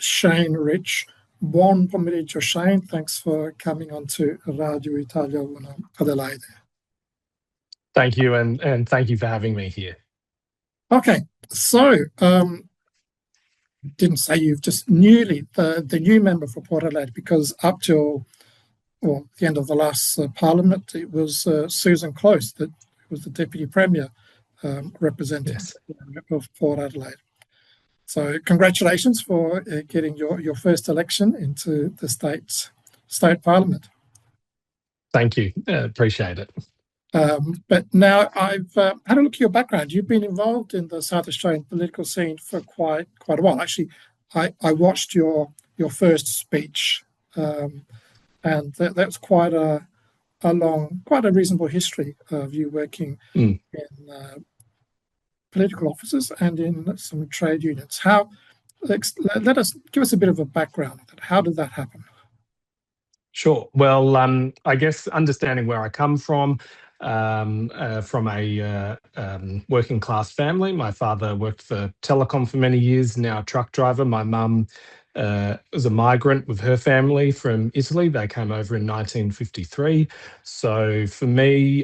Cheyne Rich. Buon pomeriggio, Cheyne. Thanks for coming on to Radio Italia Una Adelaide. Thank you, and thank you for having me here. Okay, so didn't say you've just newly the new member for Port Adelaide, because up till the end of the last Parliament, it was Susan Close that was the Deputy Premier representing of Port Adelaide. So congratulations for getting your first election into the state Parliament. Thank you, appreciate it. But now I've had a look at your background. You've been involved in the South Australian political scene for quite a while. Actually, I watched your first speech, and that's quite a reasonable history of you working in political offices and in some trade unions. Give us a bit of a background. How did that happen? Sure. Well, I guess understanding where I come from a working class family. My father worked for telecom for many years, now a truck driver. My mum was a migrant with her family from Italy. They came over in 1953. So for me,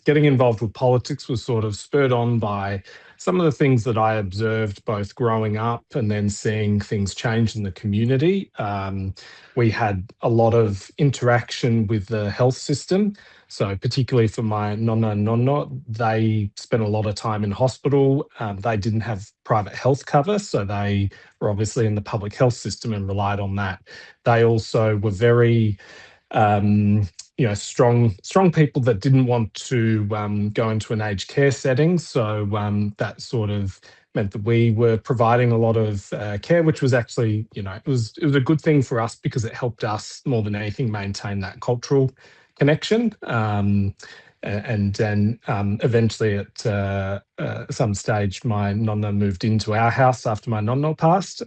getting involved with politics was sort of spurred on by some of the things that I observed both growing up and then seeing things change in the community. We had a lot of interaction with the health system. So particularly for my nonna and nonno, they spent a lot of time in hospital. They didn't have private health cover, so they were obviously in the public health system and relied on that. They also were very strong people that didn't want to go into an aged care setting. So that sort of meant that we were providing a lot of care, which was actually, it was a good thing for us because it helped us more than anything maintain that cultural connection. And then eventually at some stage, my nonna moved into our house after my nonno passed.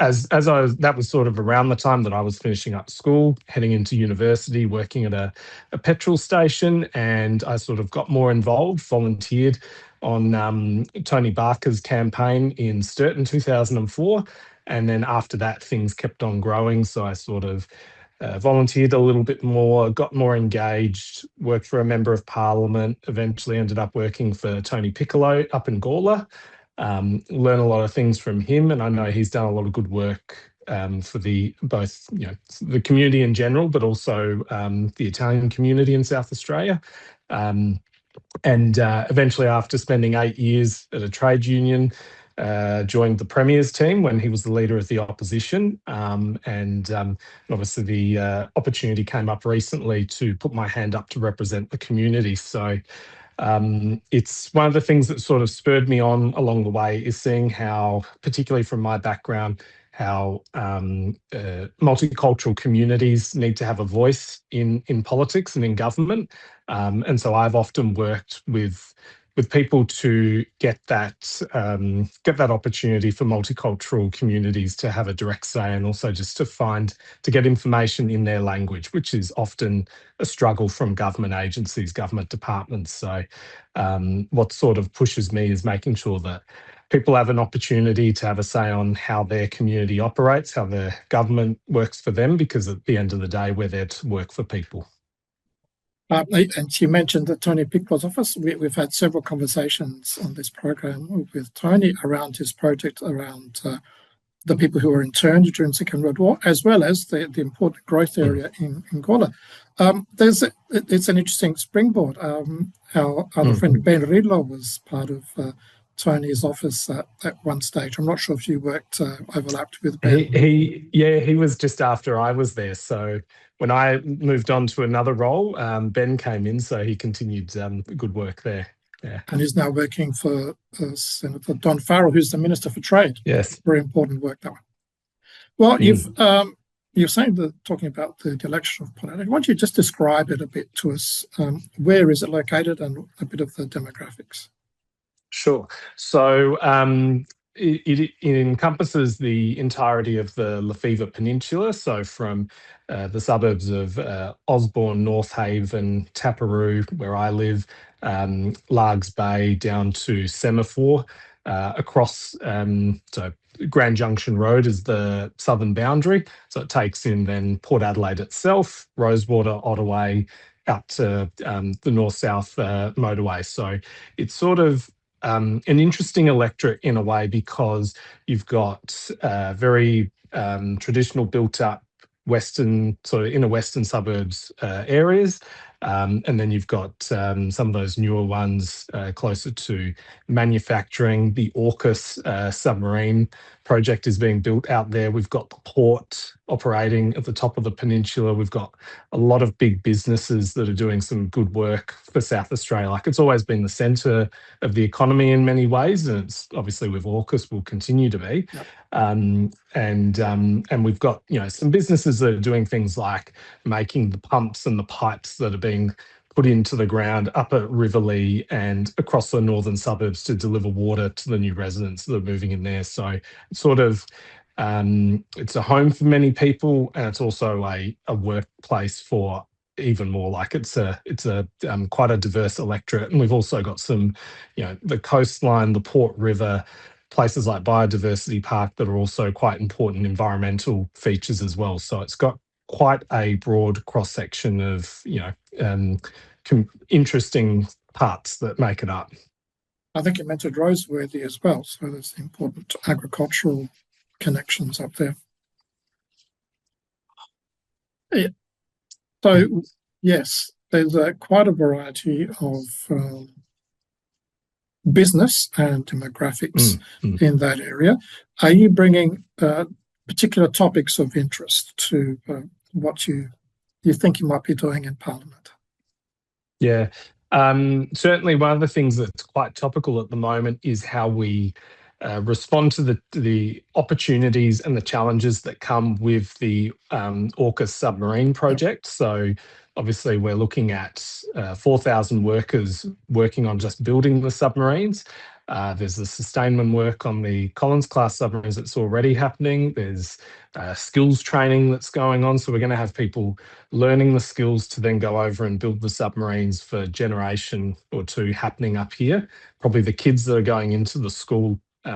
That was sort of around the time that I was finishing up school, heading into university, working at a petrol station, and I sort of got more involved, volunteered on Tony Barker's campaign in Sturt in 2004. And then after that, things kept on growing. So I sort of volunteered a little bit more, got more engaged, worked for a member of parliament, eventually ended up working for Tony Piccolo up in Gawler. Learn a lot of things from him, and I know he's done a lot of good work for both the community in general, but also the Italian community in South Australia. And eventually, after spending 8 years at a trade union, joined the Premier's team when he was the leader of the opposition. And obviously the opportunity came up recently to put my hand up to represent the community. So it's one of the things that sort of spurred me on along the way is seeing how, particularly from my background, how multicultural communities need to have a voice in politics and in government. And so I've often worked with people to get that opportunity for multicultural communities to have a direct say, and also just to get information in their language, which is often a struggle from government agencies, government departments. So what sort of pushes me is making sure that people have an opportunity to have a say on how their community operates, how their government works for them, because at the end of the day, we're there to work for people. And you mentioned that Tony Piccolo's office. We've had several conversations on this program with Tony around his project around the people who were interned during the Second World War, as well as the important growth area in Gawler. It's an interesting springboard. Our other friend Ben Rillo was part of Tony's office at one stage. I'm not sure if you overlapped with Ben. He was just after I was there. So when I moved on to another role, Ben came in, so he continued good work there. Yeah. And he's now working for Senator Don Farrell, who's the Minister for Trade. Yes. Very important work, that one. Well, you're saying talking about the election of Port Adelaide. Why don't you just describe it a bit to us? Where is it located and a bit of the demographics? Sure. So it encompasses the entirety of the Lefevre Peninsula, so from the suburbs of Osborne, North Haven, Taparoo, where I live, Largs Bay, down to Semaphore. across. So Grand Junction Road is the southern boundary. So it takes in then Port Adelaide itself, Rosewater, Ottaway, out to the north-south motorway. So it's sort of an interesting electorate in a way, because you've got very traditional built-up western, sort of inner western suburbs areas. And then you've got some of those newer ones closer to manufacturing. The AUKUS submarine project is being built out there. We've got the port operating at the top of the peninsula. We've got a lot of big businesses that are doing some good work for South Australia. Like, it's always been the centre of the economy in many ways, and it's obviously with AUKUS will continue to be. Yep. And we've got, you know, some businesses that are doing things like making the pumps and the pipes that are being put into the ground up at Riverlea and across the northern suburbs to deliver water to the new residents that are moving in there. So it's sort of it's a home for many people, and it's also a workplace for even more. Like, it's a quite a diverse electorate. And we've also got some, you know, the coastline, the Port River, places like Biodiversity Park that are also quite important environmental features as well. So it's got quite a broad cross-section of, you know, interesting parts that make it up. I think you mentioned Roseworthy as well, so there's important agricultural connections up there. Yeah. So, yes, there's quite a variety of business and demographics in that area. Are you bringing particular topics of interest to what you think you might be doing in Parliament? Yeah, certainly one of the things that's quite topical at the moment is how we respond to the opportunities and the challenges that come with the AUKUS submarine project. So obviously we're looking at 4,000 workers working on just building the submarines. There's the sustainment work on the Collins-class submarines that's already happening. There's skills training that's going on. So we're going to have people learning the skills to then go over and build the submarines for a generation or two happening up here. Probably the kids that are going into the school, you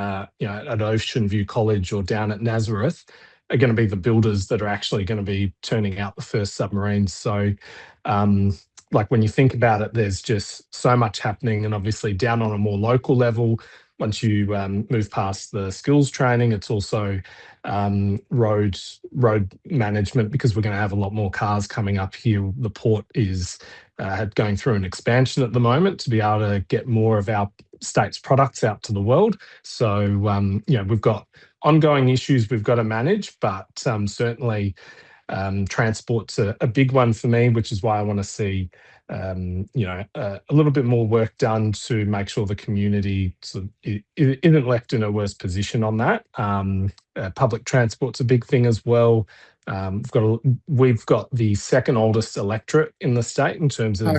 know, at Ocean View College or down at Nazareth are going to be the builders that are actually going to be turning out the first submarines. So, like, when you think about it, there's just so much happening. And obviously down on a more local level, once you move past the skills training, it's also road management, because we're going to have a lot more cars coming up here. The port is going through an expansion at the moment to be able to get more of our state's products out to the world. So, you know, we've got ongoing issues we've got to manage, but certainly transport's a big one for me, which is why I want to see, you know, a little bit more work done to make sure the community sort of isn't left in a worse position on that. Public transport's a big thing as well. We've got the second oldest electorate in the state in terms of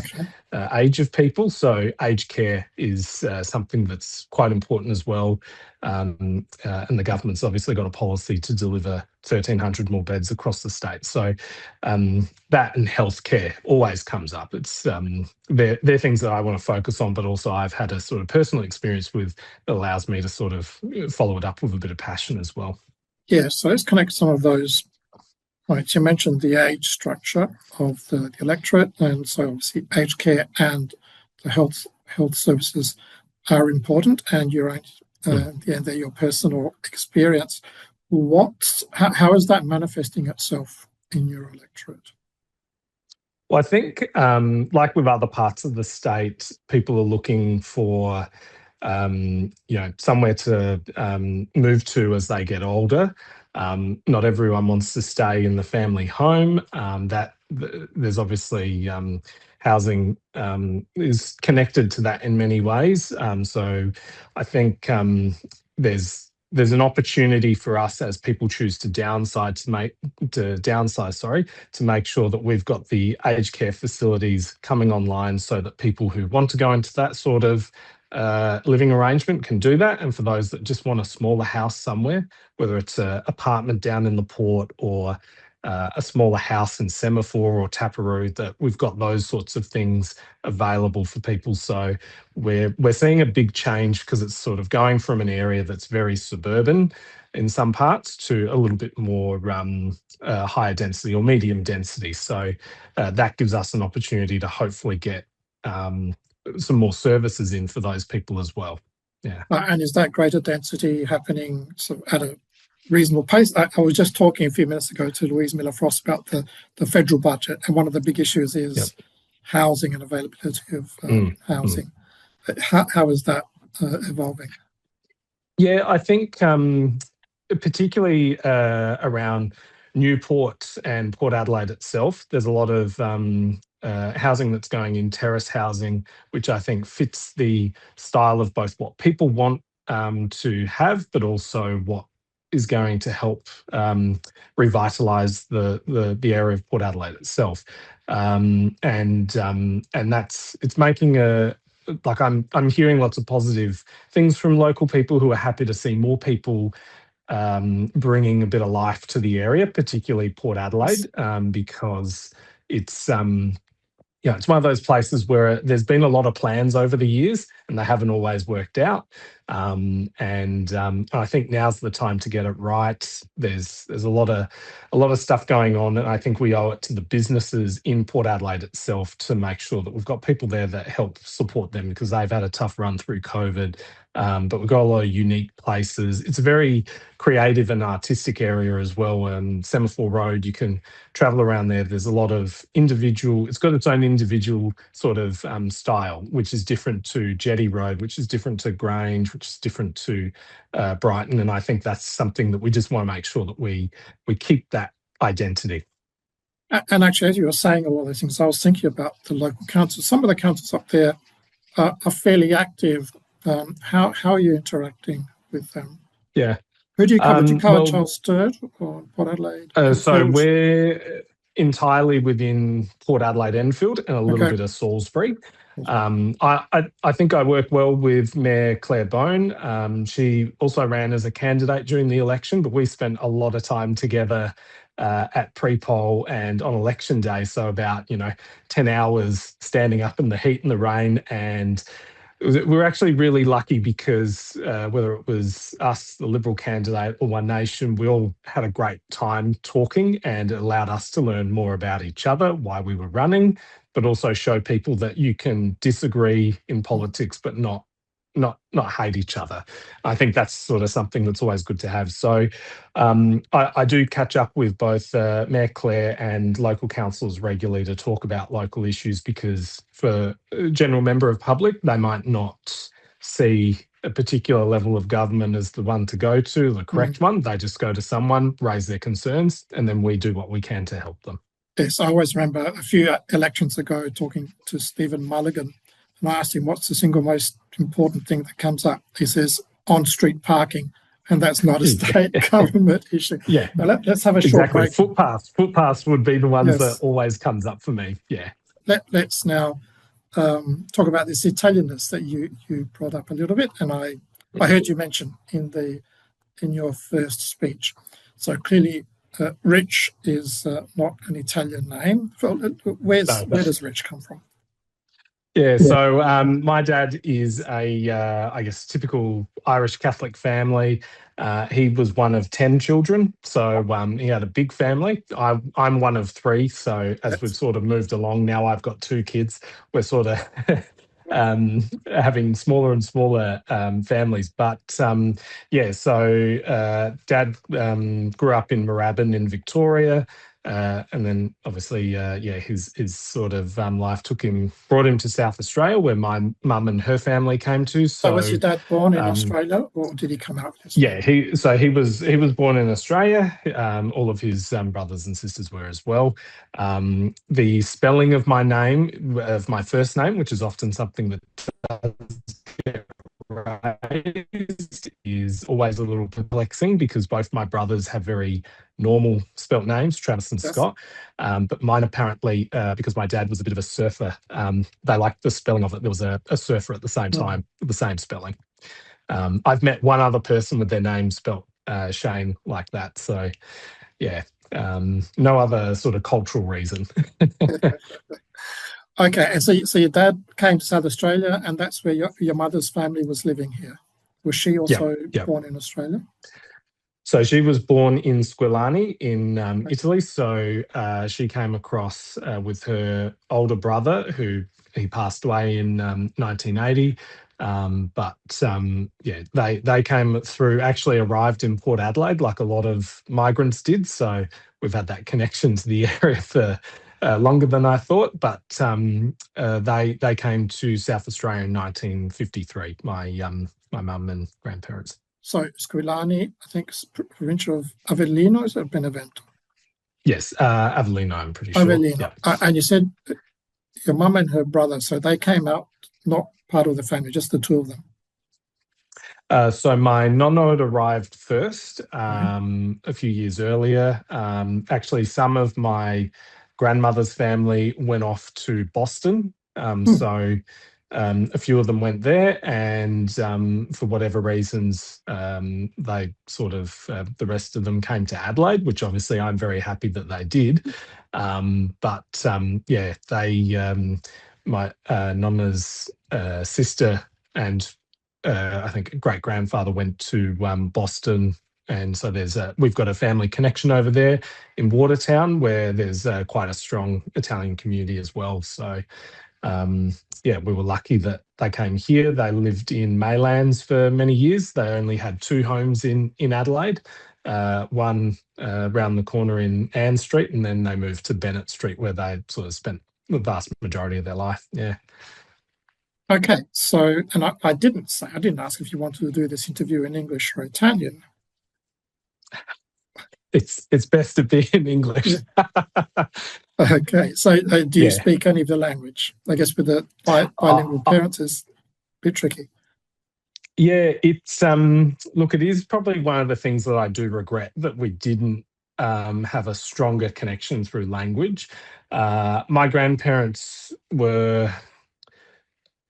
age of people. So aged care is something that's quite important as well. And the government's obviously got a policy to deliver 1,300 more beds across the state. So that and healthcare always comes up. It's they're things that I want to focus on, but also I've had a sort of personal experience with that allows me to sort of follow it up with a bit of passion as well. Yeah, so let's connect some of those points. You mentioned the age structure of the electorate, and so obviously aged care and the health services are important, and you're they're your personal experience. How is that manifesting itself in your electorate? Well, I think, like with other parts of the state, people are looking for, you know, somewhere to move to as they get older. Not everyone wants to stay in the family home. There's obviously housing is connected to that in many ways. So I think there's an opportunity for us as people choose to downsize, to make sure that we've got the aged care facilities coming online so that people who want to go into that sort of living arrangement can do that. And for those that just want a smaller house somewhere, whether it's an apartment down in the port or a smaller house in Semaphore or Taparoo, that we've got those sorts of things available for people. So we're seeing a big change because it's sort of going from an area that's very suburban in some parts to a little bit more higher density or medium density. So that gives us an opportunity to hopefully get some more services in for those people as well. Yeah. And is that greater density happening sort of at a reasonable pace? I was just talking a few minutes ago to Louise Miller-Frost about the federal budget, and one of the big issues is housing and availability of housing. How is that evolving? Yeah, I think particularly around Newport and Port Adelaide itself, there's a lot of housing that's going in, terrace housing, which I think fits the style of both what people want to have, but also what is going to help revitalise the area of Port Adelaide itself. And it's making I'm hearing lots of positive things from local people who are happy to see more people bringing a bit of life to the area, particularly Port Adelaide, because it's it's one of those places where there's been a lot of plans over the years and they haven't always worked out. I think now's the time to get it right. There's a lot of stuff going on, and I think we owe it to the businesses in Port Adelaide itself to make sure that we've got people there that help support them, because they've had a tough run through COVID. But we've got a lot of unique places. It's a very creative and artistic area as well. Semaphore Road, you can travel around there. There's a lot of it's got its own individual sort of style, which is different to Jetty Road, which is different to Grange, which is different to Brighton. And I think that's something that we just want to make sure that we keep that identity. And actually, as you were saying all those things, I was thinking about the local councils. Some of the councils up there are fairly active. How are you interacting with them? Yeah. Who do you cover? Do you cover Charles Sturt or Port Adelaide? So we're entirely within Port Adelaide Enfield and a little bit of Salisbury. I think I work well with Mayor Claire Bone. She also ran as a candidate during the election, but we spent a lot of time together at pre-poll and on election day. So about 10 hours standing up in the heat and the rain. And we were actually really lucky because whether it was us, the Liberal candidate, or One Nation, we all had a great time talking, and it allowed us to learn more about each other, why we were running, but also show people that you can disagree in politics but not hate each other. I think that's sort of something that's always good to have. So I do catch up with both Mayor Claire and local councils regularly to talk about local issues, because for a general member of public, they might not see a particular level of government as the one to go to, the correct one. They just go to someone, raise their concerns, and then we do what we can to help them. Yes, I always remember a few elections ago talking to Stephen Mulligan, and I asked him, what's the single most important thing that comes up? He says, on-street parking, and that's not a state government issue. Yeah. Now let's have a short break. Footpaths would be the ones that always comes up for me. Yeah. Let's now talk about this Italianness that you brought up a little bit, and I heard you mention in your first speech. So clearly, Rich is not an Italian name. Where does Rich come from? Yeah, so my dad is I guess, typical Irish Catholic family. He was one of 10 children, so he had a big family. I'm one of 3, so as we've sort of moved along, now I've got 2 kids. We're sort of having smaller and smaller families. But so Dad grew up in Moorabbin in Victoria. And then obviously, his sort of life brought him to South Australia, where my mum and her family came to. So was your dad born in Australia, or did he come out? Yeah, he was born in Australia. All of his brothers and sisters were as well. The spelling of my first name, which is often something that does get raised, is always a little perplexing, because both my brothers have very normal spelt names, Travis and Scott. But mine apparently, because my dad was a bit of a surfer, they liked the spelling of it. There was a surfer at the same time, the same spelling. I've met one other person with their name spelt Cheyne like that. So, yeah, No other sort of cultural reason. Okay, and so your dad came to South Australia, and that's where your mother's family was living here. Was she Yeah, also yeah. born in Australia? So she was born in Squillani in Italy. So she came across with her older brother, who he passed away in 1980. Yeah, they came through. Actually, arrived in Port Adelaide, like a lot of migrants did. So we've had that connection to the area for longer than I thought. But they came to South Australia in 1953. My mum and grandparents. So Squillani, I think, is provincial of Avellino, is it Benevento? Yes, Avellino, I'm pretty sure. Avellino. Yeah. And you said your mum and her brother, so they came out not part of the family, just the two of them. So my nonno had arrived first Right. a few years earlier. Actually, some of my grandmother's family went off to Boston. So a few of them went there, and for whatever reasons, they sort of the rest of them came to Adelaide, which obviously I'm very happy that they did. Yeah, my nonna's sister and I think great grandfather went to Boston, and so we've got a family connection over there in Watertown, where there's quite a strong Italian community as well. So yeah, we were lucky that they came here. They lived in Maylands for many years. They only had two homes in Adelaide, one around the corner in Ann Street, and then they moved to Bennett Street, where they sort of spent the vast majority of their life. Yeah. Okay, so, and I didn't ask if you wanted to do this interview in English or Italian. It's best to be in English. Okay, so do you Yeah. speak any of the language? I guess with the bilingual parents is a bit tricky. Yeah, it's look, it is probably one of the things that I do regret, that we didn't have a stronger connection through language. My grandparents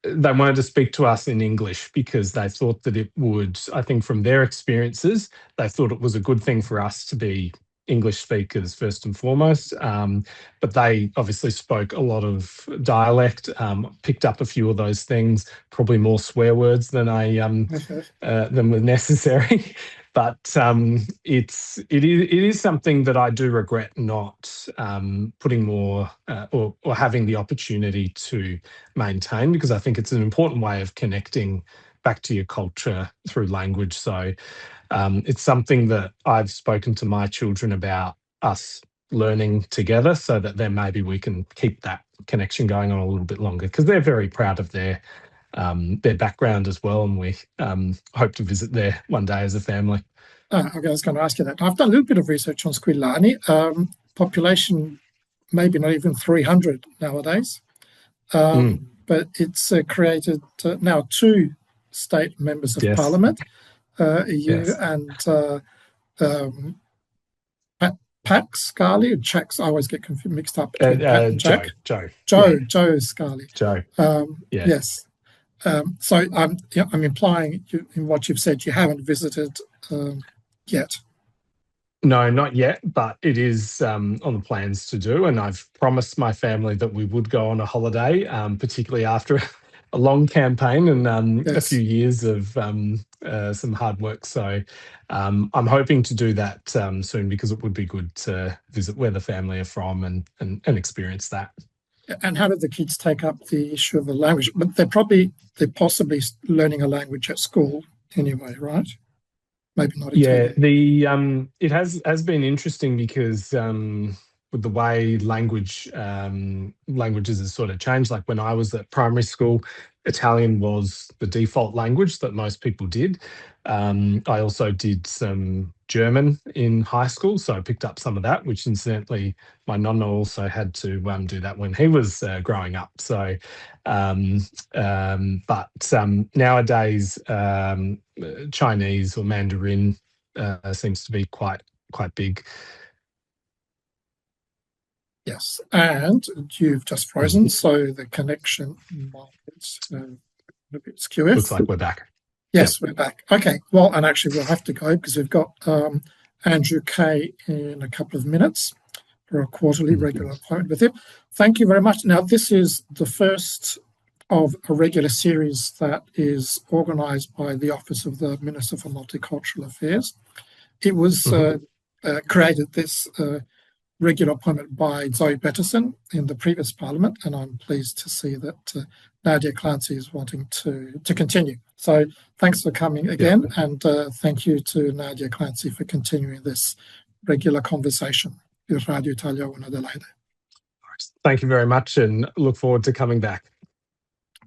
they wanted to speak to us in English because they thought that it would, I think from their experiences, they thought it was a good thing for us to be English speakers first and foremost. But they obviously spoke a lot of dialect, picked up a few of those things, probably more swear words than were necessary. But it is something that I do regret not putting more or having the opportunity to maintain, because I think it's an important way of connecting back to your culture through language. So it's something that I've spoken to my children about, us learning together, so that then maybe we can keep that connection going on a little bit longer, because they're very proud of their background as well, and we hope to visit there one day as a family. Okay, I was going to ask you that. I've done a little bit of research on Squillani. Population, maybe not even 300 nowadays, but it's created now two state members of Yes. parliament, you Yes. and Pat Scalzi, or Jack. I always get mixed up between Pat and Jack. Joe. Joe Scalzi. Joe. Yeah. Yes. So I'm implying in what you've said, you haven't visited yet. No, not yet, but it is on the plans to do. And I've promised my family that we would go on a holiday, particularly after a long campaign and a few years of some hard work. So I'm hoping to do that soon, because it would be good to visit where the family are from and experience that. And how did the kids take up the issue of the language? But they're possibly learning a language at school anyway, right? Maybe not Italian. Yeah, it has been interesting, because with the way languages has sort of changed. Like when I was at primary school, Italian was the default language that most people did. I also did some German in high school, so I picked up some of that, which incidentally, my nonna also had to do that when he was growing up. So, nowadays, Chinese or Mandarin seems to be quite big. Yes, and you've just frozen, so the connection might a bit skewy. Looks like we're back. Yes, We're back. Okay, well, and actually we'll have to go because we've got Andrew Kay in a couple of minutes for a quarterly regular appointment with him. Thank you very much. Now, this is the first of a regular series that is organised by the Office of the Minister for Multicultural Affairs. It was created, this regular appointment, by Zoe Bettison in the previous Parliament, and I'm pleased to see that Nadia Clancy is wanting to continue. So thanks for coming again, and thank you to Nadia Clancy for continuing this regular conversation with Radio Italia One Adelaide. Thank you very much, and look forward to coming back.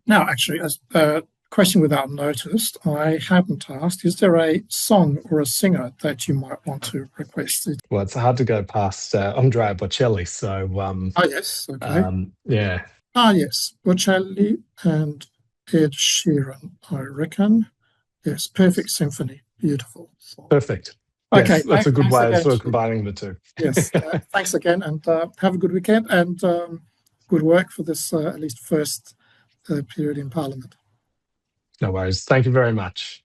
Now, actually, as a question without notice, I hadn't asked, is there a song or a singer that you might want to request? Well, it's hard to go past Andrea Bocelli, so... oh, yes, okay. Yeah. Ah, yes, Bocelli and Ed Sheeran, I reckon. Yes, Perfect Symphony, beautiful. Perfect. Okay, yes, that's a good way of sort of combining the two. Yes, thanks again, and have a good weekend, and good work for this at least first period in Parliament. No worries. Thank you very much.